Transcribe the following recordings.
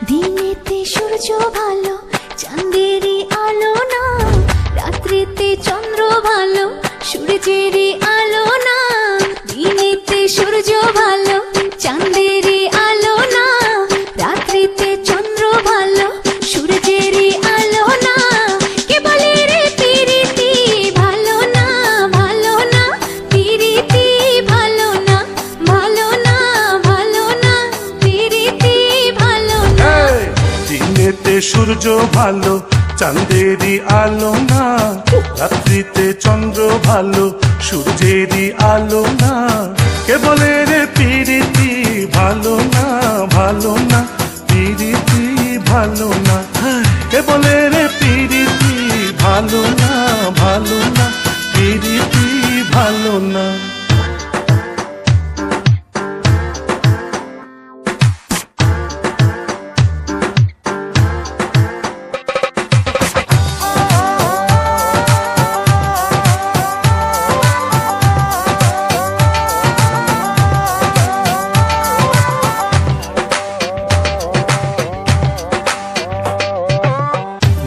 দিনেতে সূর্য ভালো চাঁদেরই আলো না, রাত্রিতে চন্দ্র ভালো সূর্যেরই আলো না। দিনেতে সূর্য ভালো চাঁদেরই আলো না, রাত্রিতে চন্দ্র ভালো সূর্যেরই আলো না। কে বলে রে প্রীতি ভালো না, ভালো না, প্রীতি ভালো না, ভালো না, ভালো না, প্রীতি ভালো না। দিনেতে সূর্য ভালো চাঁদেরই আলো না, রাত্রিতে চন্দ্র ভালো সূর্যেরই আলো না। কে বলে রে প্রীতি ভালো না, ভালো না, প্রীতি ভালো না। কে বলে রে প্রীতি ভালো না, ভালো না, প্রীতি ভালো না।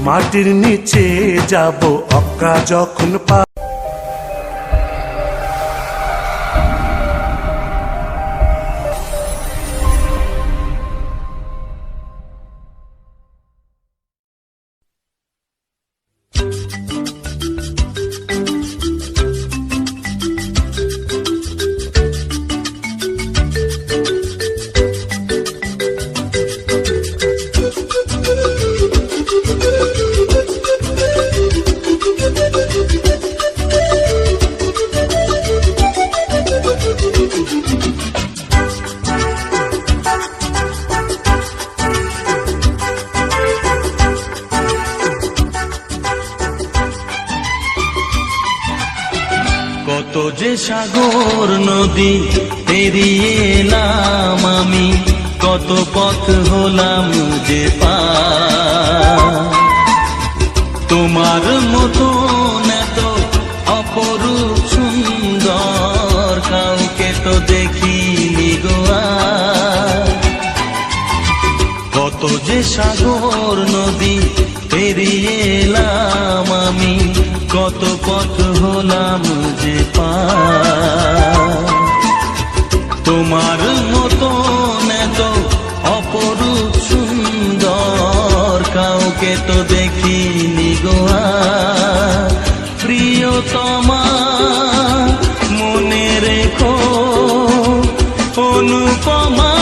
মাটির নিচে যাব অক্কা যখন পা কত যে সাগর নদী পেরিয়ে এলাম আমি, কত পথ হলাম যে পার। তোমার মতো এত অপরূপ সুন্দর কাউকে তো দেখিনি গো আর। কত যে সাগর নদী পেরিয়ে এলাম আমি, কত পথ হলাম যে পার। তোমার মতো এত অপরূপ সুন্দর কাউকে তো দেখিনি গো আর। প্রিয়তমা মনে রেখো, অনুপমা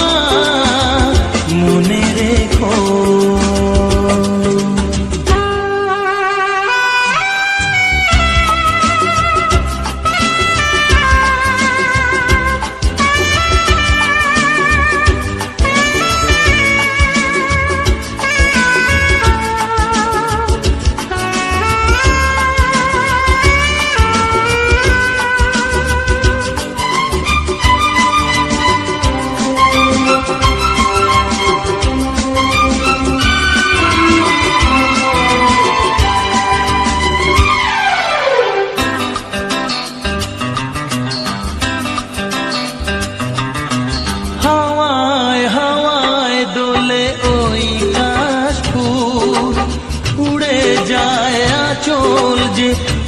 মনে রেখো।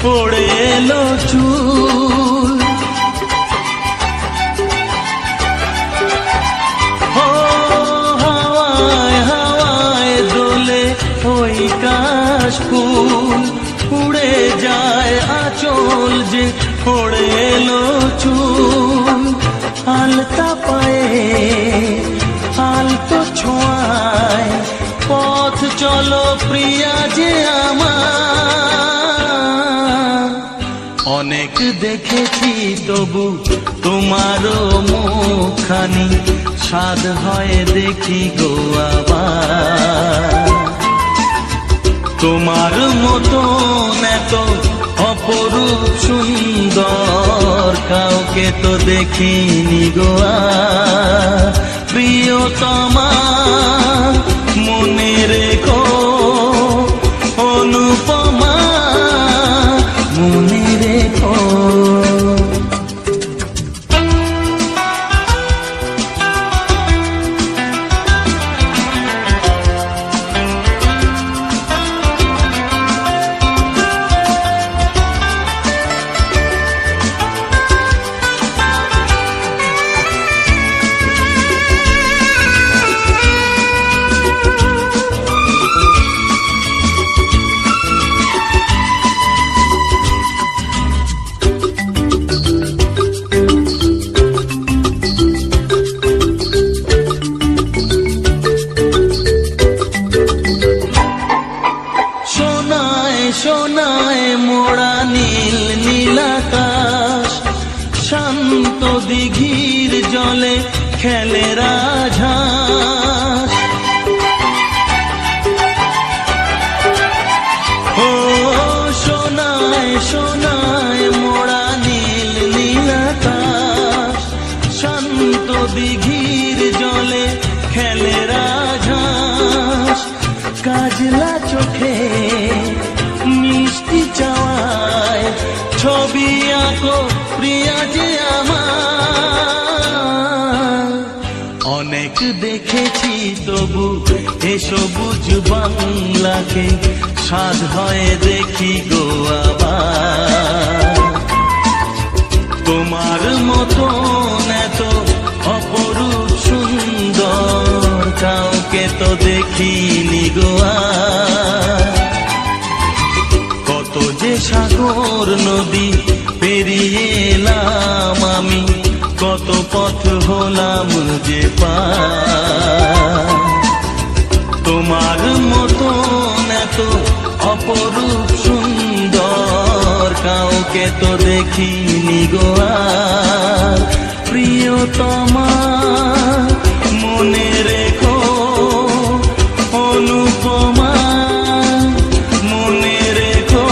পড়ে এলো চুল, হাওয়ায় হাওয়ায় দোলে ওই কাশফুল। উড়ে যায় আঁচল যে পড়ে এলো চুল। আলতা পায়ে আলতো ছোঁয়ায় পথ চলো প্রিয়া যে আমার। অনেক দেখেছি তবু তোমারও মুখখানি, স্বাদ হয় দেখি গো আবার। তোমার মতন এত অপরূপ সুন্দর কাউকে তো দেখিনি গো আর। প্রিয়তমা মনে রেখো, অনুপমা মনে রেখো। সোনায় মোড়া নীল নীলাকাশ, শান্ত দিঘির জলে খেলে রাজহাঁস। ও সোনায় সোনায় মোড়া নীল নীলাকাশ, শান্ত দিঘির জলে খেলে রাজহাঁস। কাজলা চোখে মিষ্টি চাওয়ায় ছবি আঁকো প্রিয়া যে আমার। অনেক দেখেছি তবু এ সবুজ বাংলাকে সাধ হয় দেখি গো আবার। তোমার মতন এত অপরূপ সুন্দর কাউকে তো দেখিনি গো আর। কত যে সাগর নদী পেরিয়ে এলাম আমি, কত পথ হলাম যে পার। তোমার মতন এত অপরূপ সুন্দর কাউকে তো দেখিনি গো আর। প্রিয়তমা মনে রেখো, অনুপমা মনে রেখো।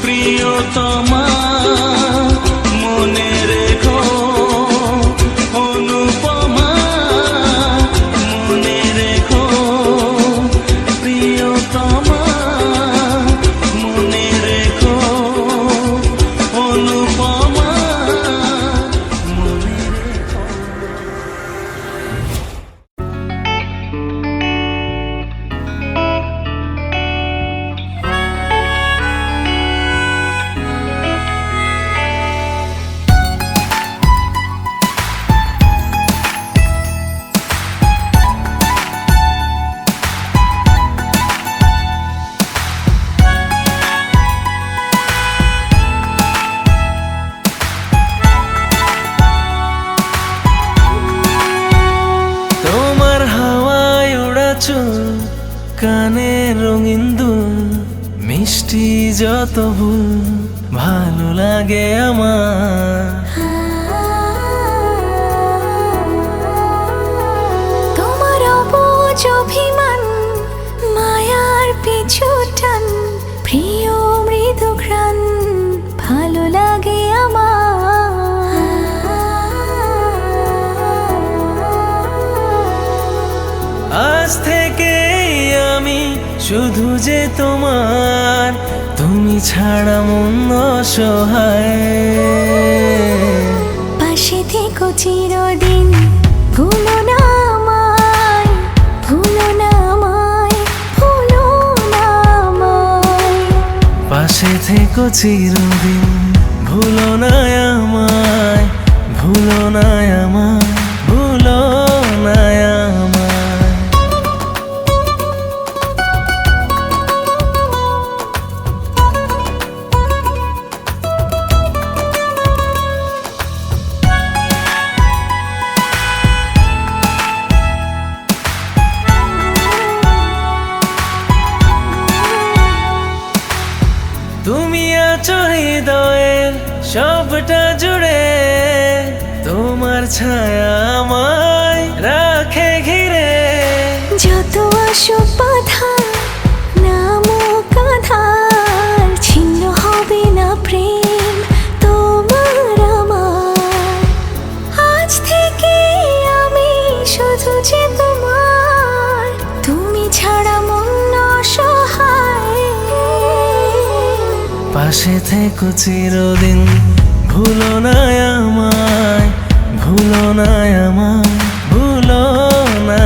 প্রিয়তমা মনে রেখো, অনুপমা মনে রেখো। প্রিয়তমা মনে রেখো, অনুপমা মনে রেখো। তোমার হাওয়ায় ওড়া চুল, কানের রঙিন দুল, মিষ্টি যত ভুল ভালো লাগে আমার। তোমার অবুঝ অভিমান, মায়ার পিছু টান, প্রিয় মৃদু ঘ্রাণ ভালো লাগে আমার। আজ থেকে আমি শুধু যে তোমার, তুমি ছাড়া মন অসহায়। পাশে থেকো চিরদিন, ভুলো না আমায়, ভুলো না আমায়, ভুলো না আমায়। পাশে থেকো চিরদিন, ভুলো না আমায়, ভুলো না আমায়, ভুলো না আমায়। তুমি আছো হৃদয়ের সবটা জুড়ে, তোমার ছায়া আমায় রাখে ঘিরে। যত আসুক বাধা, না পাশে থেকো চিরদিন, ভুলো না আমায়, ভুলো না আমায়, ভুলো না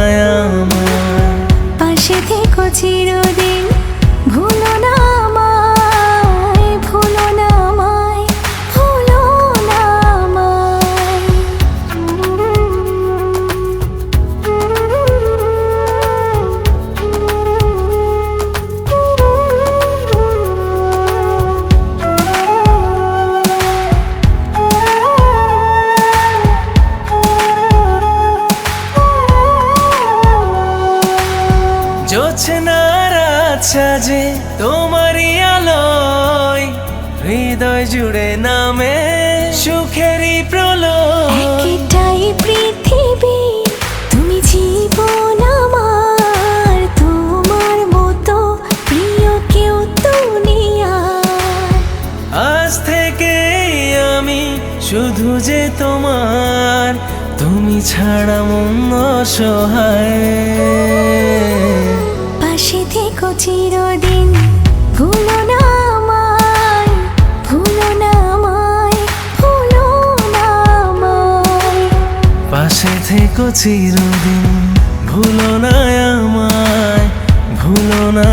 আমায়। পাশে থেকো চিরদিন, ভুলো না আমায়, ভুলো না আমায়, ভুলো না জোছনার আচ্ছা যে তোমারই আলোয়, হৃদয় জুড়ে নামে সুখেরই প্রলয়। একটাই পৃথিবী, তুমি জীবন আমার, তোমার মতো প্রিয় কেউ দুনিয়ায়। আজ থেকে আমি শুধু যে তোমার, তুমি ছাড়া মন অসহায়। পাশে থেকো চিরদিন, ভুলো না আমায়, ভুলো না আমায়, ভুলো না আমায়। পাশে থেকো চিরদিন, ভুলো না আমায়, ভুলো না